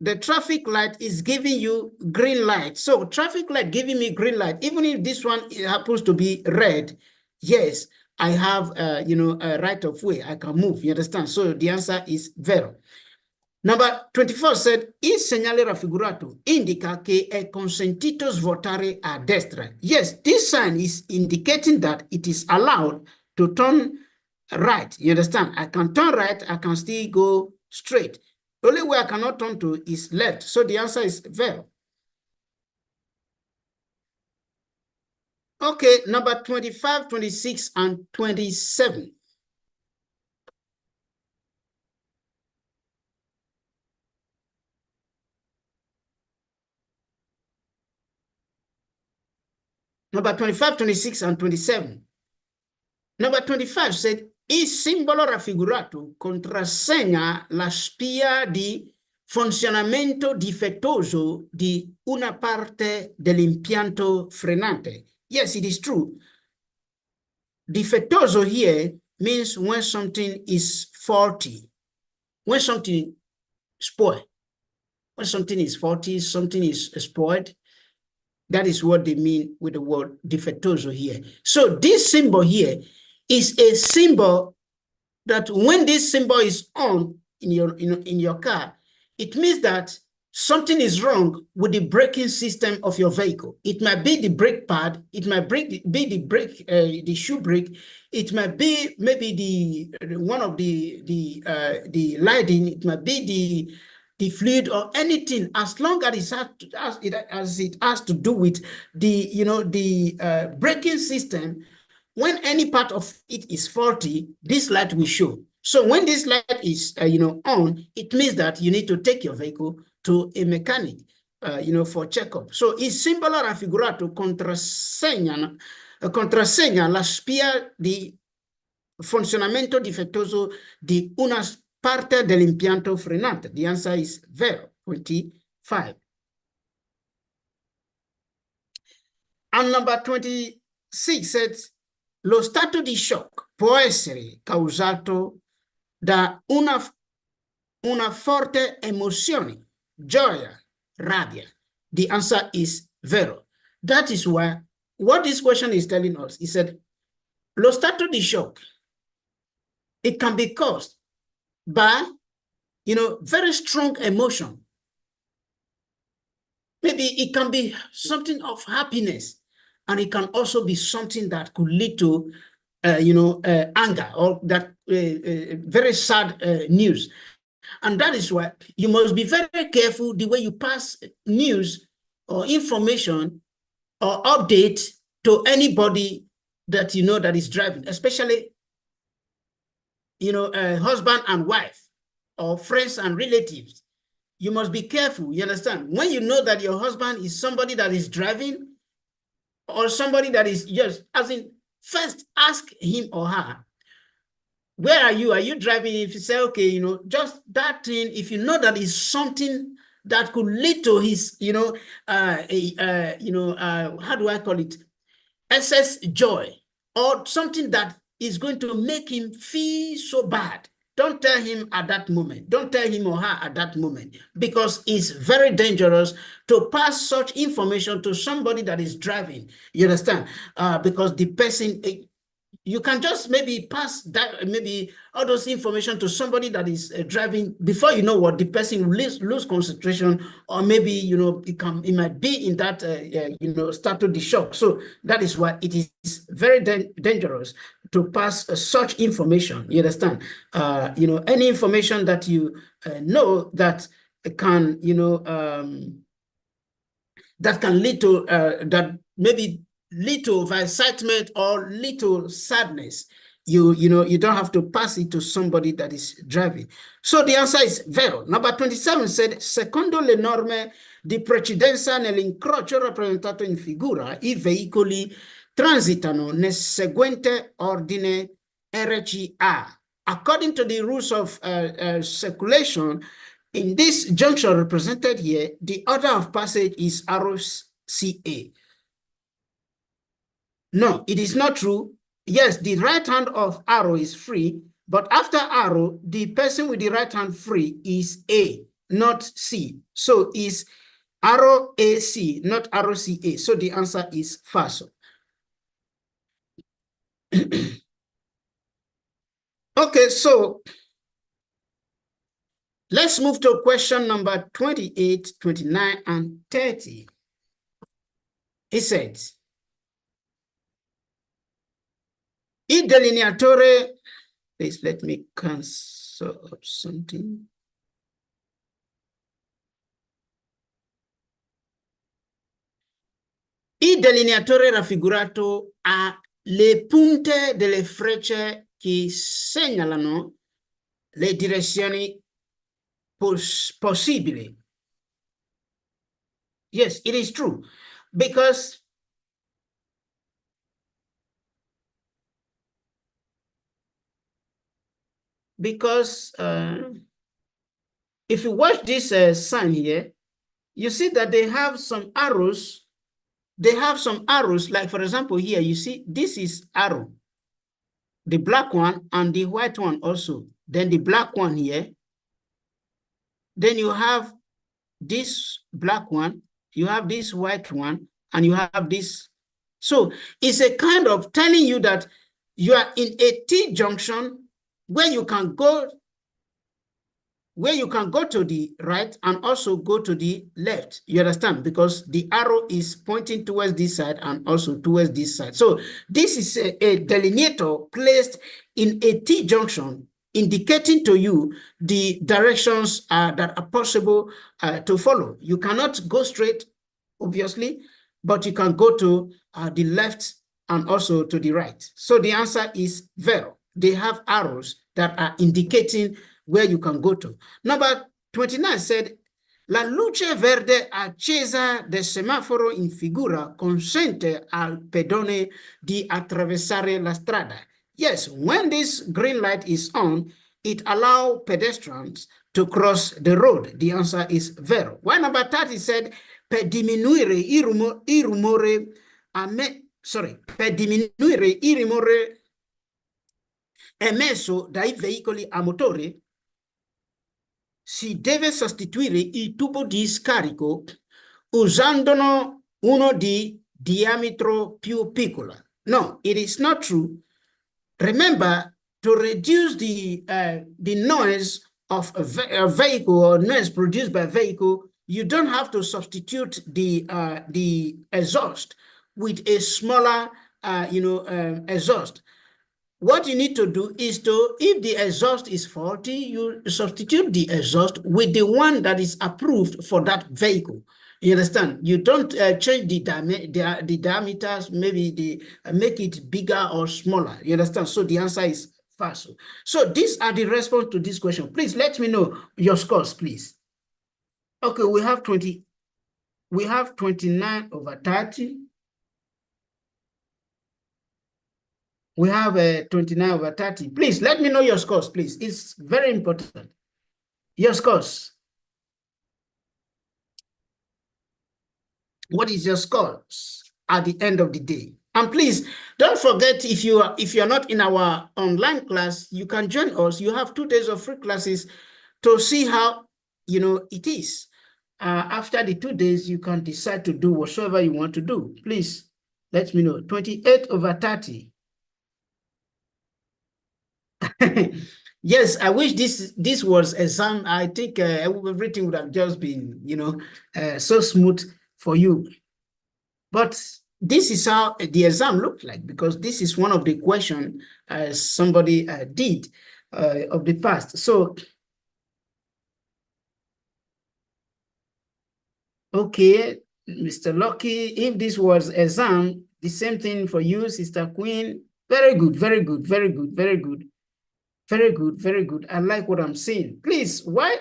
the traffic light is giving you green light. So traffic light giving me green light, even if this one happens to be red, yes, I have, a right of way. I can move, you understand? So the answer is vero. Number 24 said, il segnale raffigurato indica che è consentito svoltare a destra. Yes, this sign is indicating that it is allowed to turn right. You understand? I can turn right, I can still go straight. The only way I cannot turn to is left. So the answer is vero. Okay, number 25, 26, and 27. Number 25, 26, and 27. Number 25 said, il simbolo raffigurato contrassegna la spia di funzionamento difettoso di una parte dell'impianto frenante. Yes, it is true. Difettoso here means when something is faulty, when something spoiled. When something is faulty, something is spoiled. That is what they mean with the word difettoso here. So this symbol here is a symbol that when this symbol is on in your car, it means that something is wrong with the braking system of your vehicle. It might be the brake pad, it might be the brake, the shoe brake, it might be maybe the one of the lighting, it might be the fluid or anything, as long as it has to do with the braking system. When any part of it is faulty, this light will show. So when this light is on, it means that you need to take your vehicle to a mechanic, for checkup. So il simbolo raffigurato contrassegna la spia di funzionamento difettoso di una parte dell'impianto frenante. The answer is vero, 25. And number 26 says, lo stato di shock può essere causato da una forte emozione, gioia, rabbia. The answer is vero. That is why what this question is telling us. He said, lo stato di shock, it can be caused by, very strong emotion. Maybe it can be something of happiness, and it can also be something that could lead to, anger, or that very sad news. And that is why you must be very careful the way you pass news or information or update to anybody that that is driving, especially, husband and wife or friends and relatives. You must be careful, you understand? When you know that your husband is somebody that is driving or somebody that is just, first ask him or her, where are you? Are you driving? If you say, okay, just that thing, if you know that is something that could lead to his, how do I call it? Excess joy, or something that is going to make him feel so bad. Don't tell him at that moment. Don't tell him or her at that moment, because it's very dangerous to pass such information to somebody that is driving. You understand? Because the person, you can just maybe pass that, maybe all those information to somebody that is driving. Before you know what, the person will lose concentration, or maybe it might be in that start to the shock. So that is why it is very dangerous to pass such information. You understand? Any information that you know that can that can lead to that maybe lead to excitement or lead to sadness. You don't have to pass it to somebody that is driving. So the answer is vero. Number 27 said, secondo le norme di precedenza nell'incrocio rappresentato in figura, i veicoli transitano nel seguente ordine RCA. According to the rules of circulation, in this junction represented here, the order of passage is arrow CA. No, it is not true. Yes, the right hand of arrow is free, but after arrow, the person with the right hand free is A, not C. So it's arrow AC, not arrow CA. So the answer is falso. Okay, so let's move to question number 28, 29, and 30. It says, il delineatore, please let me cancel up something. Il delineatore raffigurato ha le punte delle frecce che segnalano le direzioni possibili. Yes, it is true, because if you watch this sign here, you see that they have some arrows. They have some arrows, like for example here, you see this is arrow, the black one and the white one also. Then the black one here. Then you have this black one, you have this white one, and you have this. So it's a kind of telling you that you are in a T junction where you can go to the right and also go to the left. You understand? Because the arrow is pointing towards this side and also towards this side. So this is a delineator placed in a T junction, indicating to you the directions that are possible to follow. You cannot go straight, obviously, but you can go to the left and also to the right. So the answer is Vero. They have arrows that are indicating where you can go to. Number 29 said, la luce verde accesa del semaforo in figura consente al pedone di attraversare la strada. Yes, when this green light is on, it allows pedestrians to cross the road. The answer is Vero. Why number 30 said, per diminuire il rumore emesso dai veicoli a motore, si deve sostituire il tubo di scarico usandone uno di diametro più piccolo. No, it is not true. Remember, to reduce the noise of a vehicle or noise produced by a vehicle, you don't have to substitute the exhaust with a smaller, exhaust. What you need to do is if the exhaust is faulty, you substitute the exhaust with the one that is approved for that vehicle. You understand? You don't change the diameters, maybe make it bigger or smaller. You understand? So the answer is false. So these are the response to this question. Please let me know your scores, please. Okay, we have 29 over 30. We have 29 over 30. Please let me know your scores, please. It's very important. Your scores. What is your scores at the end of the day? And please don't forget, if you're not in our online class, you can join us. You have 2 days of free classes to see how it is. After the 2 days, you can decide to do whatsoever you want to do. Please let me know. 28 over 30. Yes, I wish this was exam. I think everything would have just been, so smooth for you. But this is how the exam looked like, because this is one of the questions somebody did of the past. So, okay, Mr. Lucky, if this was exam, the same thing for you, Sister Queen. Very good, very good, very good, very good. Very good, very good. I like what I'm seeing. Please, why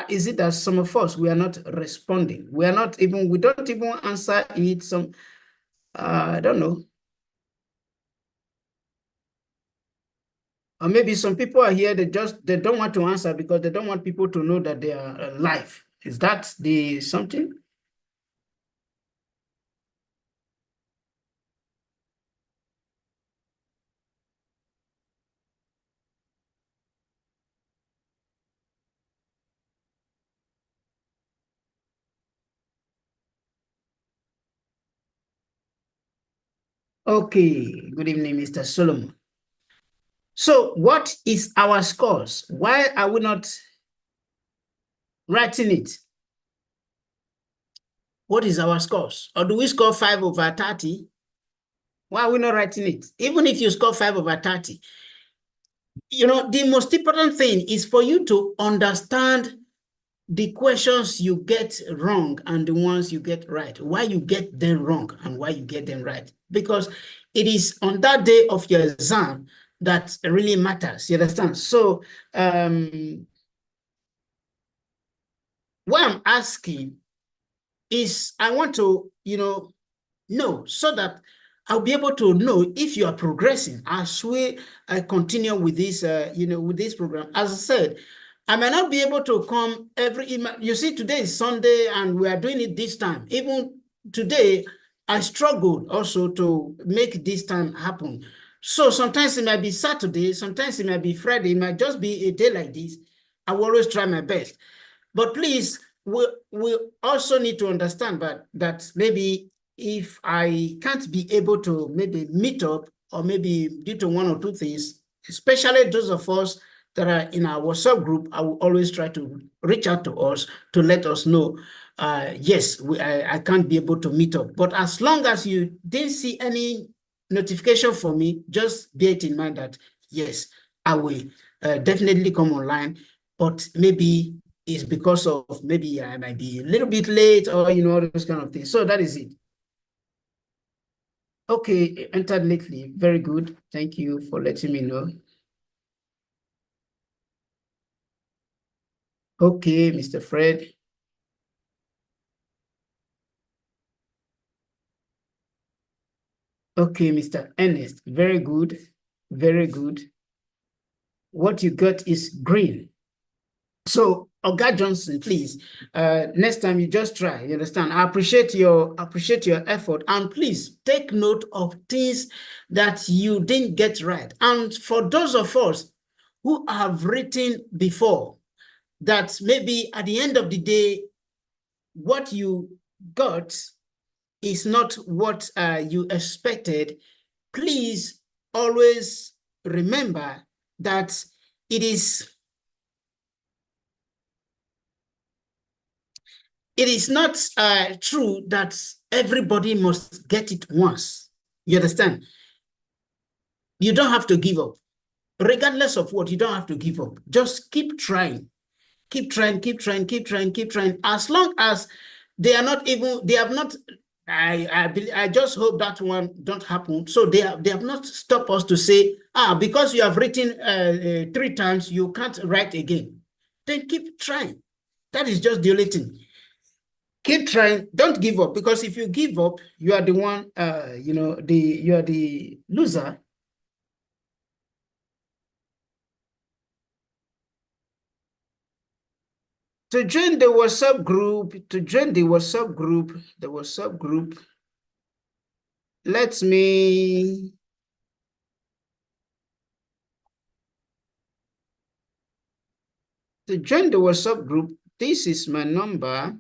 is it that some of us, we are not responding? We don't even answer it. I don't know. Or maybe some people are here, they don't want to answer because they don't want people to know that they are alive. Is that something? Okay, good evening, Mr. Solomon. So what is our scores? Why are we not writing it? What is our scores? Or do we score 5 over 30? Why are we not writing it? Even if you score 5 over 30, the most important thing is for you to understand the questions you get wrong and the ones you get right, why you get them wrong and why you get them right. Because it is on that day of your exam that really matters, you understand? So what I'm asking is, I want to, know, so that I'll be able to know if you are progressing as we continue with this, with this program. As I said, I may not be able to come you see, today is Sunday and we are doing it this time. Even today, I struggled also to make this time happen. So sometimes it might be Saturday, sometimes it might be Friday, it might just be a day like this. I will always try my best. But please, we also need to understand that maybe if I can't be able to maybe meet up or maybe due to one or two things, especially those of us that are in our WhatsApp group, I will always try to reach out to us to let us know, yes, I can't be able to meet up. But as long as you didn't see any notification for me, just bear it in mind that, yes, I will definitely come online, but maybe it's because of maybe I might be a little bit late or, all those kind of things. So that is it. Okay, entered lately. Very good. Thank you for letting me know. Okay, Mr. Fred. Okay, Mr. Ernest. Very good. Very good. What you got is green. So, Oga Johnson, please, next time you just try, you understand? I appreciate your effort, and please take note of things that you didn't get right. And for those of us who have written before, that maybe at the end of the day, what you got is not what you expected, please always remember that it is not true that everybody must get it once. You understand? You don't have to give up. Regardless of what, you don't have to give up. Just keep trying. Keep trying, keep trying, keep trying, keep trying. As long as they have not, I just hope that one don't happen. So they have not stopped us to say, because you have written 3 times, you can't write again. Then keep trying. That is just the only thing. Keep trying. Don't give up, because if you give up, you are the one, you are the loser. To join the WhatsApp group, let me to join the WhatsApp group. This is my number.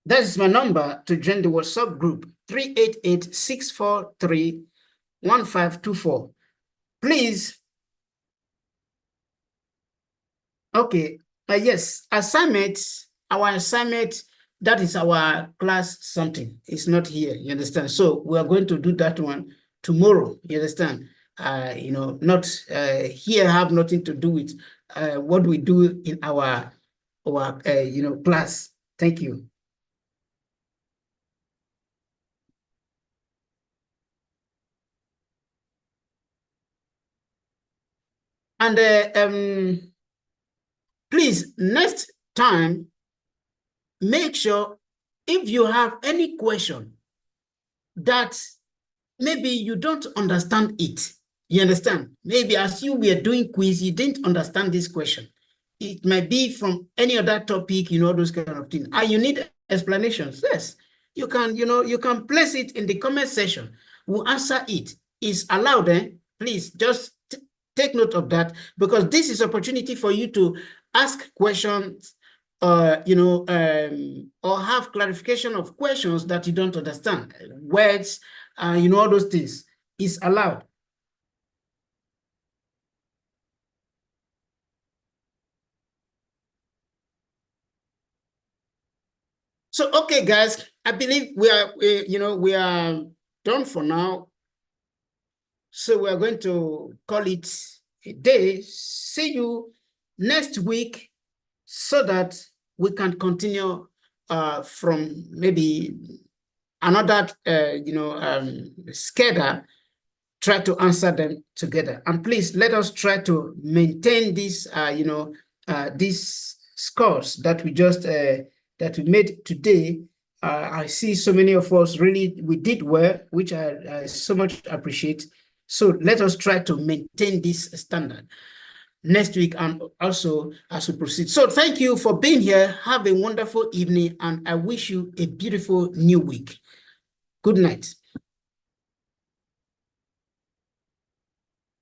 That is my number to join the WhatsApp group, 388-643-1524. Please. Okay. Yes, our assignment, that is our class something. It's not here, you understand? So we are going to do that one tomorrow, you understand? Not here have nothing to do with what we do in our class. Thank you. And please, next time, make sure if you have any question that maybe you don't understand it, you understand? Maybe as you were doing quiz, you didn't understand this question. It might be from any other topic, those kind of things. And you need explanations. Yes, you can place it in the comment section. We'll answer it. It's allowed, eh? Please just take note of that, because this is opportunity for you to ask questions, or have clarification of questions that you don't understand. Words, all those things is allowed. So, okay, guys, I believe we are done for now. So we are going to call it a day. See you next week so that we can continue from maybe another, schedule, try to answer them together. And please let us try to maintain this, these scores that we just, that we made today. I see so many of us really, we did well, which I so much appreciate. So let us try to maintain this standard next week and also as we proceed. So thank you for being here. Have a wonderful evening, and I wish you a beautiful new week. Good night.